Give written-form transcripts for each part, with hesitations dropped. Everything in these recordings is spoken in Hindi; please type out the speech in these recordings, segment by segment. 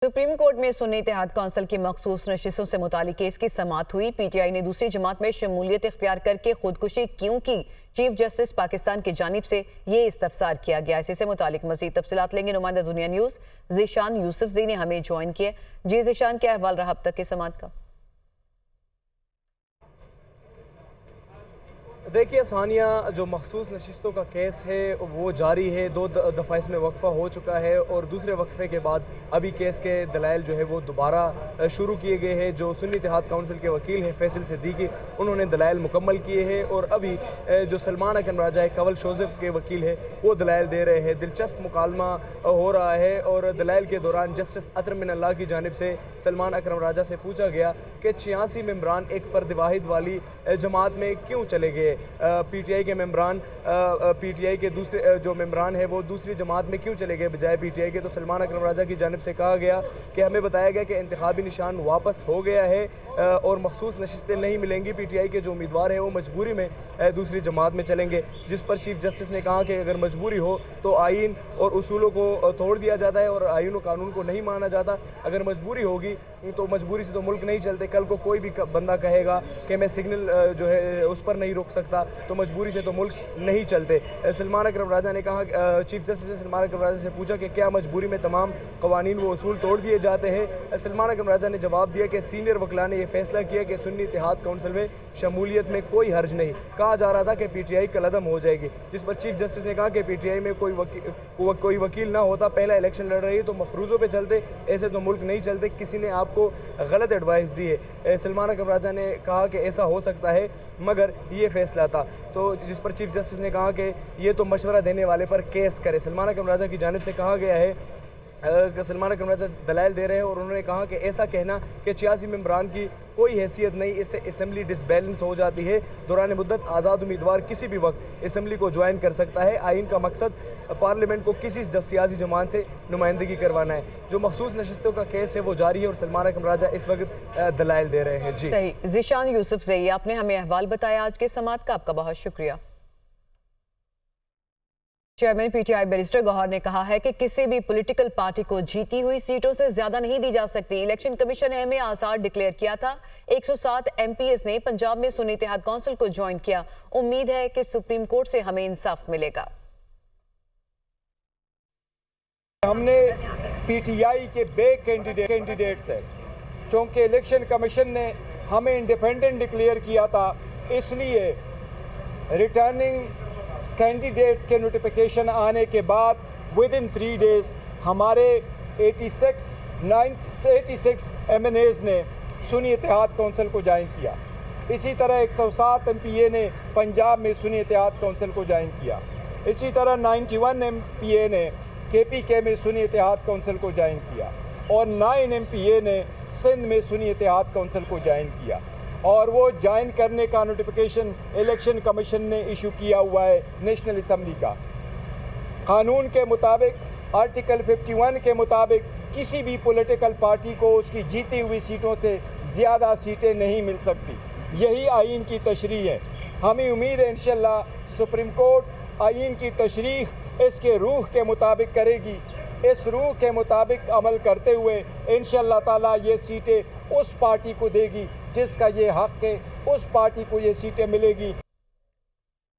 सुप्रीम कोर्ट में सुन्नी इत्तेहाद कौंसिल की मखसूस नशिस्तों से मुतालिक केस की समाअत हुई। पीटीआई ने दूसरी जमात में शमूलियत इख्तियार करके खुदकुशी क्यों की, चीफ जस्टिस पाकिस्तान की जानिब से ये इस्तफसार किया गया। इसी से मुतालिक मजीद तफसीलात लेंगे नुमाइंदा दुनिया न्यूज़ ज़ीशान यूसुफज़ई ने हमें ज्वाइन किया। जी ज़ीशान, क्या अहवाल रहा अब तक की समाअत का? देखिए सानिया, जो मखसूस नशिस्तों का केस है वो जारी है। दो दफ़ा इसमें वक्फ़ा हो चुका है और दूसरे वक्फे के बाद अभी केस के दलाइल जो है वो दोबारा शुरू किए गए हैं। जो सुन्नी इत्तेहाद काउंसिल के वकील हैं फैसल सिद्दीकी, उन्होंने दलाइल मुकम्मल किए हैं और अभी जो सलमान अकरम राजा कवल शोज़ब के वकील है वो दलाइल दे रहे हैं। दिलचस्प मुकालमा हो रहा है और दलाइल के दौरान जस्टिस अतर मिन अल्लाह की जानिब से सलमान अकरम राजा से पूछा गया कि 86 मेम्बरान एक फ़र्द वाहिद वाली जमात में क्यों चले गए। पीटीआई के मेम्बरान पीटीआई के दूसरे जो मेम्बरान है वो दूसरी जमात में क्यों चले गए बजाय पीटीआई के। तो सलमान अकरम राजा की जानिब से कहा गया कि हमें बताया गया कि इंतखाबी निशान वापस हो गया है और मखसूस नशिस्तें नहीं मिलेंगी। पीटीआई के जो उम्मीदवार हैं वो मजबूरी में दूसरी जमात में चलेंगे, जिस पर चीफ जस्टिस ने कहा कि अगर मजबूरी हो तो आइन और उसूलों को तोड़ दिया जाता है और आइन और कानून को नहीं माना जाता। अगर मजबूरी होगी तो मजबूरी से तो मुल्क नहीं चलते। कल को कोई भी बंदा कहेगा कि मैं सिग्नल जो है उस पर नहीं रोक सकता, तो मजबूरी से तो मुल्क नहीं चलते। सलमान अकरम राजा ने कहा, चीफ जस्टिस ने सलमान अकरम राजा से पूछा कि क्या मजबूरी में तमाम कवानीन व उसूल तोड़ दिए जाते हैं। सलमान अकरम राजा ने जवाब दिया कि सीनियर वकला ने यह फैसला किया कि सुन्नी इत्तेहाद काउंसिल में शमूलियत में कोई हर्ज नहीं। कहा जा रहा था कि पीटीआई कलअदम हो जाएगी, जिस पर चीफ जस्टिस ने कहा कि पीटीआई में कोई वकील ना होता, पहला इलेक्शन लड़ रही तो मफरूज़ों पे चलते, ऐसे तो मुल्क नहीं चलते। किसी ने आपको गलत एडवाइस दी है। सलमान अकरम राजा ने कहा कि ऐसा हो सकता है मगर ये फैसला था, तो जिस पर चीफ जस्टिस ने कहा कि ये तो मशवरा देने वाले पर केस करे। सलमान अकरम राजा की जानिब से कहा गया है, सलमान अकरम राजा दलाइल दे रहे हैं और उन्होंने कहा कि ऐसा कहना कि 86 मेम्बरान की कोई हैसियत नहीं, इससे असम्बली डिसबैलेंस हो जाती है। दौरान मुद्दत आज़ाद उम्मीदवार किसी भी वक्त असम्बली को ज्वाइन कर सकता है। आइन का मकसद पार्लियामेंट को किसी सियासी जमात से नुमाइंदगी करवाना है। जो मखसूस नशिस्तों का केस है वो जारी है और सलमान अकरम राजा इस वक्त दलाइल दे रहे हैं। जी ज़ीशान यूसुफज़ई, आपने हमें अहवाल बताया आज के समाअत का, आपका बहुत शुक्रिया। चेयरमैन पीटीआई बैरिस्टर गौहर ने कहा है कि किसी भी पॉलिटिकल पार्टी को जीती हुई सीटों से ज्यादा नहीं दी जा सकती। इलेक्शन कमीशन ने आसार डिक्लेयर किया था। 107 एमपीएस ने पंजाब में सुन्नी इत्तेहाद काउंसिल को ज्वाइन किया। उम्मीद है कि सुप्रीम कोर्ट से हमें इंसाफ मिलेगा। हमने पीटीआई के बे कैंडिडेट्स है, चूंकि इलेक्शन कमीशन ने हमें इंडिपेंडेंट डिक्लेयर किया था, इसलिए रिटर्निंग कैंडिडेट्स के नोटिफिकेशन आने के बाद विद इन 3 डेज़ हमारे 86 एमएनएज़ ने सुन्नी इत्तेहाद काउंसिल को ज्वाइन किया। इसी तरह 107 एमपीए ने पंजाब में सुन्नी इत्तेहाद काउंसिल को ज्वाइन किया। इसी तरह 91 एमपीए ने केपीके में सुन्नी इत्तेहाद काउंसिल को ज्वाइन किया और 9 एमपीए ने सिंध में सुन्नी इत्तेहाद काउंसिल को ज्वाइन किया। और वो ज्वाइन करने का नोटिफिकेशन इलेक्शन कमीशन ने इशू किया हुआ है नेशनल असम्बली का। कानून के मुताबिक आर्टिकल 51 के मुताबिक किसी भी पॉलिटिकल पार्टी को उसकी जीती हुई सीटों से ज़्यादा सीटें नहीं मिल सकती। यही आइन की तशरीह है। हमें उम्मीद है इंशाअल्लाह सुप्रीम कोर्ट आइन की तशरीह इसके रूह के मुताबिक करेगी। इस रूह के मुताबिक अमल करते हुए इंशाअल्लाह ताला ये सीटें उस पार्टी को देगी जिसका ये हक है, उस पार्टी को ये सीटें मिलेगी।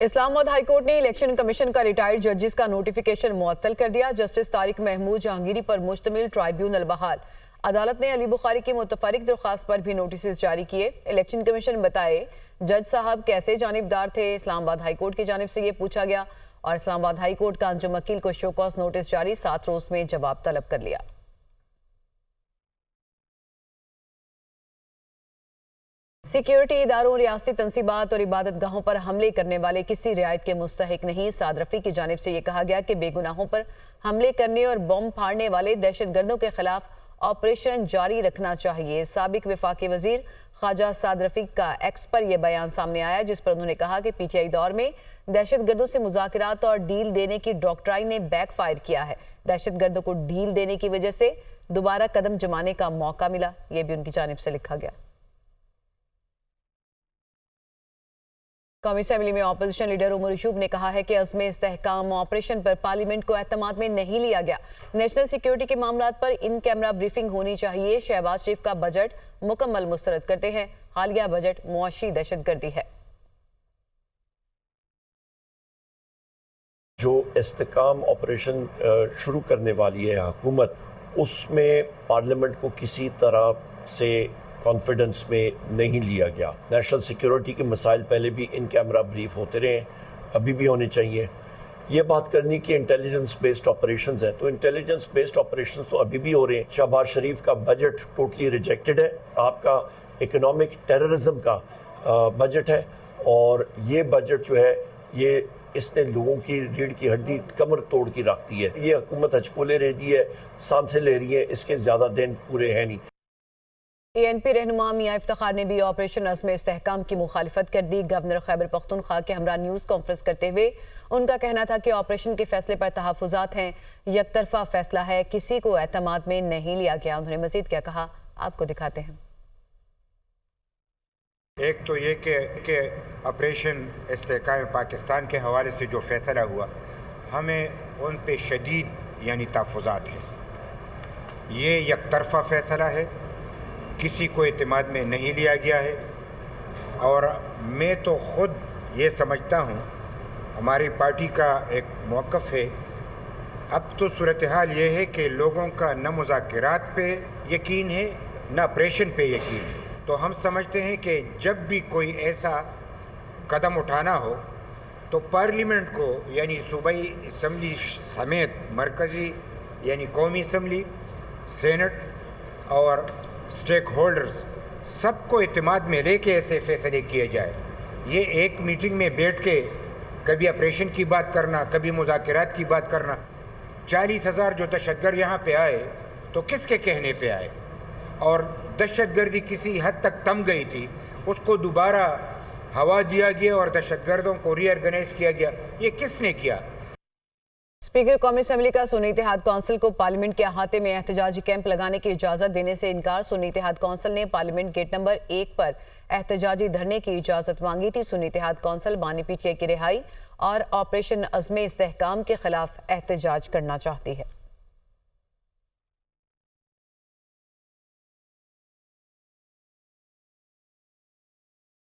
इस्लामाबाद हाई कोर्ट ने इलेक्शन कमीशन का रिटायर्ड जजेस का नोटिफिकेशन मुअत्तल कर दिया। जस्टिस तारिक महमूद जहांगीरी पर मुश्तमिल ट्राइब्यूनल बहाल। अदालत ने अली बुखारी की मुतफरिक दरख्वास्त पर भी नोटिस जारी किए। इलेक्शन कमीशन बताए जज साहब कैसे जानिबदार थे। इस्लामाबाद हाई कोर्ट की जानिब से ये पूछा गया और इस्लामाबाद हाई कोर्ट का अंजुम वकील को शोकॉज नोटिस जारी, 7 रोज में जवाब तलब कर लिया। सिक्योरिटी इदारों, रियासती तंसीबात और इबादत गाहों पर हमले करने वाले किसी रियायत के मुस्तहिक नहीं। साद रफ़ी की जानिब से ये कहा गया कि बेगुनाहों पर हमले करने और बम फाड़ने वाले दहशतगर्दों के खिलाफ ऑपरेशन जारी रखना चाहिए। साबिक वफाकी वजीर ख्वाजा साद रफ़ी का एक्स पर यह बयान सामने आया, जिस पर उन्होंने कहा कि पीटीआई दौर में दहशतगर्दों से मुज़ाकरात और डील देने की डॉक्ट्राइन ने बैकफायर किया है। दहशतगर्दों को डील देने की वजह से दोबारा कदम जमाने का मौका मिला, यह भी उनकी जानिब से लिखा गया। कौमी असेंबली में ऑपोजिशन लीडर उमर यूसुफ ने कहा है कि अज़्म इस्तेहकाम ऑपरेशन पर पार्लियामेंट को एतमाद में नहीं लिया गया। नेशनल सिक्योरिटी के मामलात पर इन कैमरा ब्रीफिंग होनी चाहिए। शहबाज शरीफ का बजट मुकम्मल मुस्तरद करते हैं। हालिया बजट मुआशी दहशतगर्दी है। जो इस्तेहकाम ऑपरेशन शुरू करने वाली है हुकूमत, उसमें पार्लियामेंट को किसी तरह से कॉन्फिडेंस में नहीं लिया गया। नेशनल सिक्योरिटी के मसाइल पहले भी इन कैमरा ब्रीफ होते रहे, अभी भी होने चाहिए। ये बात करनी कि इंटेलिजेंस बेस्ड ऑपरेशंस है, तो इंटेलिजेंस बेस्ड ऑपरेशंस तो अभी भी हो रहे हैं। शहबाज शरीफ का बजट टोटली रिजेक्टेड है। आपका इकोनॉमिक टेररिज्म का बजट है, और ये बजट जो है ये इसने लोगों की रीढ़ की हड्डी कमर तोड़ की रख दी है। ये हुकूमत हचकोले रह दी है, सांसें ले रही है, इसके ज्यादा दिन पूरे हैं नहीं। ANP रहनुमा मियां इफ्तिखार ने भी ऑपरेशन अज़्म इस्तेहकाम की मुखालिफत कर दी। गवर्नर खैबर पख्तूनख्वा के हमरा न्यूज़ कॉन्फ्रेंस करते हुए उनका कहना था कि ऑपरेशन के फैसले पर तहफ़्फ़ुज़ात हैं, यकतरफा फैसला है, किसी को एतमाद में नहीं लिया गया। उन्होंने मजीद क्या कहा, आपको दिखाते हैं। एक तो ये कि ऑपरेशन इस्तेहकाम पाकिस्तान के हवाले से जो फैसला हुआ, हमें उन पे शदीद यानी तहफ़्फ़ुज़ात हैं। ये यकतरफा फैसला है, किसी को एतमाद में नहीं लिया गया है। और मैं तो ख़ुद ये समझता हूँ, हमारी पार्टी का एक मौक़िफ़ है, अब तो सूरत हाल ये है कि लोगों का न मुज़ाकरात पे यकीन है न ऑपरेशन पे यकीन है। तो हम समझते हैं कि जब भी कोई ऐसा कदम उठाना हो तो पार्लियामेंट को यानी सूबाई असम्बली समेत मरकज़ी यानी कौमी असम्बली, सेनेट और स्टेक होल्डर्स सबको एतमाद में लेके ऐसे फैसले किए जाए। ये एक मीटिंग में बैठ के कभी ऑपरेशन की बात करना, कभी मुज़ाकरात की बात करना। 40,000 जो दहशतगर्द यहाँ पे आए तो किसके कहने पे आए, और दहशतगर्दी किसी हद तक थम गई थी, उसको दोबारा हवा दिया गया और दहशतगर्दों को रीऑर्गेनाइज किया गया। ये किसने किया? स्पीकर कौमी असेंबली का सुन्नी इत्तेहाद कौंसिल को पार्लियामेंट के अहाते में एहतजाजी कैंप लगाने की इजाजत देने से इनकार। सुन्नी इत्तेहाद कौंसिल ने पार्लियामेंट गेट नंबर 1 पर एहतजाजी धरने की इजाजत मांगी थी। सुन्नी इत्तेहाद कौंसिल बानी पीटीआई की रिहाई और ऑपरेशन अज़्म इस्तेहकाम के खिलाफ एहतजाज करना चाहती है।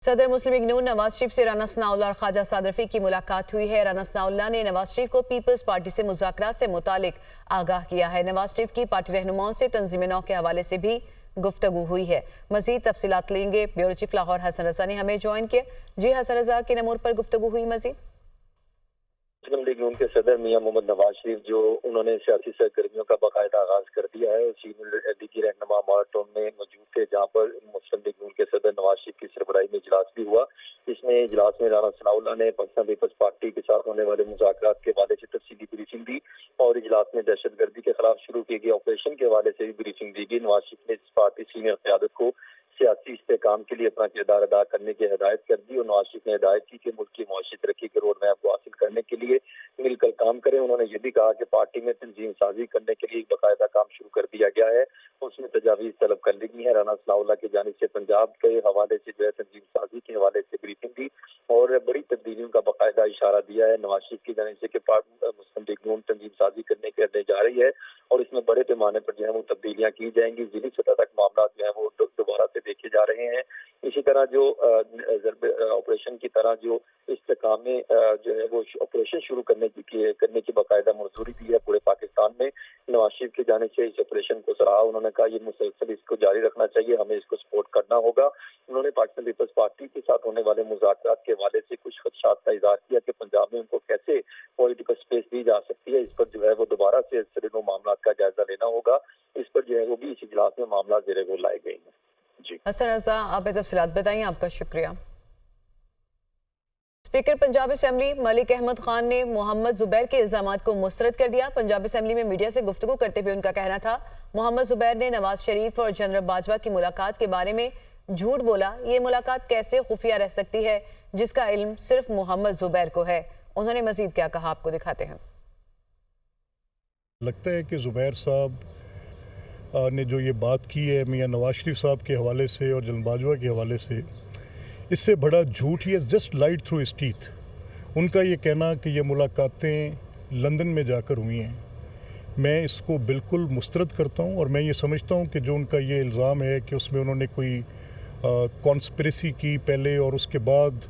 सदर मुस्लिम लीग नून नवाज शरीफ से राना सनाउल्लाह और ख्वाजा साद रफीक की मुलाकात हुई है। राना सनाउल्लाह ने नवाज शरीफ को पीपल्स पार्टी से मुज़ाकरात से मुतालिक आगाह किया है। नवाज शरीफ की पार्टी रहनुमाओं से तंजीम नौ के हवाले से भी गुफ्तगू हुई है। मजीद तफसीलात लेंगे। ब्यूरो चीफ लाहौर हसन रजा ने हमें ज्वाइन किया। जी हसन रजा, किन अमूर पर गुफ्तगू हुई? मजीद मुस्लिम लीग नून के सदर मियां मोहम्मद नवाज शरीफ जो उन्होंने सियासी सरगर्मियों का बाकायदा आगाज कर दिया है, सीनियर लीगी रहनुमा माराथन में मौजूद थे, जहां पर मुस्लिम लीग नून के सदर नवाज शरीफ की सरबराही में इजलास भी हुआ। इसमें इजलास में राना सनाउल्लाह ने पाकिस्तान पीपल्स पार्टी के साथ होने वाले मुज़ाकरात के हवाले से तफसीली ब्रीफिंग दी और इजलास में दहशतगर्दी के खिलाफ शुरू किए गए ऑपरेशन के हवाले से भी ब्रीफिंग दी गई। नवाज शरीफ ने इस पार्टी सीनियर क़यादत को सियासी इस्तेहकाम के लिए अपना किरदार अदा करने की हिदायत कर दी और नवाज शरीफ ने हिदायत की कि मुल्क की मौशी तरक्की के रोड मैप को हासिल करने के लिए मिलकर काम करें। उन्होंने ये भी कहा कि पार्टी में तंजीम साजी करने के लिए बाकायदा काम शुरू कर दिया गया है, उसमें तजावीज़ तलब कर ली गई है। राना सनाउल्लाह की जानिब से पंजाब के हवाले से जो है तंजीम साजी के हवाले से ब्रीफिंग दी और बड़ी तब्दीलियों का बाकायदा इशारा दिया है नवाज शरीफ की जानिब से कि मुस्लिम लीग नून तंजीम साजी करने जा रही है और इसमें बड़े पैमाने पर जो है वो तब्दीलियां की जाएंगी। जिली सतह तक मामला जो है वो दोबारा से देखे जा रहे हैं। इसी तरह जो ऑपरेशन की तरह जो इस्तेहकाम में जो है वो ऑपरेशन शुरू करने की बाकायदा मंजूरी दी है पूरे पाकिस्तान में। नवाज शरीफ की जानिब से इस ऑपरेशन को सराहा। उन्होंने कहा ये मुसलसल इसको जारी रखना चाहिए, हमें इसको सपोर्ट करना होगा। उन्होंने पाकिस्तान पीपल्स पार्टी के साथ होने वाले मुज़ाकरात के हवाले से कुछ खदशात का इज़हार किया कि पंजाब में उनको कैसे पॉलिटिकल स्पेस दी जा सकती है। इस पर जो है वो दोबारा से सिरे मामला का जायजा लेना होगा। इस पर जो है वो भी इस इजलास में मामला ज़ेरे गौर लाए गए हैं। जी हसन रजा, आपने तफसीलात बताई, आपका शुक्रिया। स्पीकर पंजाब असेंबली मलिक अहमद खान ने मोहम्मद जुबैर के इल्जामात को मुस्तरद कर दिया। पंजाब असेंबली में मीडिया से गुफ्तगू करते हुए उनका कहना था मोहम्मद जुबैर ने नवाज शरीफ और जनरल बाजवा की मुलाकात के बारे में झूठ बोला। ये मुलाकात कैसे खुफिया रह सकती है जिसका इल्म सिर्फ मोहम्मद जुबैर को है। उन्होंने मजीद क्या कहा, आपको दिखाते हैं। लगता है कि जुबैर साहब ने जो ये बात की है मियां नवाज शरीफ साहब के हवाले से और जनरल बाजवा के हवाले से, इससे बड़ा झूठ, he has just lied through his teeth. उनका ये कहना कि ये मुलाकातें लंदन में जाकर हुई हैं, मैं इसको बिल्कुल मुस्तरद करता हूँ। और मैं ये समझता हूँ कि जो उनका ये इल्ज़ाम है कि उसमें उन्होंने कोई कॉन्स्पिरेसी की पहले और उसके बाद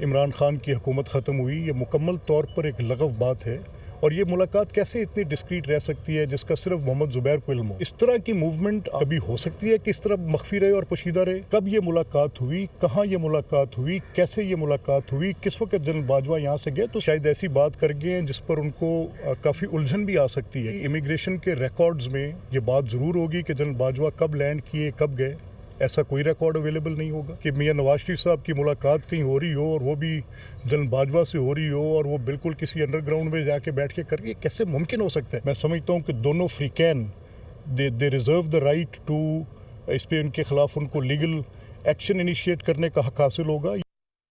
इमरान खान की हुकूमत ख़त्म हुई, ये मुकम्मल तौर पर एक लगव बात है। और ये मुलाकात कैसे इतनी डिस्क्रीट रह सकती है जिसका सिर्फ मोहम्मद ज़ुबैर को इल्म हो? इस तरह की मूवमेंट अभी हो सकती है कि इस तरह मख्फी रहे और पोशीदा रहे? कब ये मुलाकात हुई, कहाँ ये मुलाकात हुई, कैसे ये मुलाकात हुई, किस वक्त जनरल बाजवा यहाँ से गए? तो शायद ऐसी बात कर गए हैं जिस पर उनको काफ़ी उलझन भी आ सकती है। इमिग्रेशन के रिकॉर्ड्स में ये बात ज़रूर होगी कि जनरल बाजवा कब लैंड किए, कब गए। ऐसा कोई रिकॉर्ड अवेलेबल नहीं होगा कि मियां नवाज शरीफ साहब की मुलाकात कहीं हो रही हो और वो भी जनरल बाजवा से हो रही हो और वो बिल्कुल किसी अंडरग्राउंड में जाके बैठ के कर रही है। कैसे मुमकिन हो सकता है? मैं समझता हूँ कि दोनों फ्रीकैन दे रिजर्व द राइट टू, इस पर उनके खिलाफ उनको लीगल एक्शन इनिशिएट करने का हक हासिल होगा।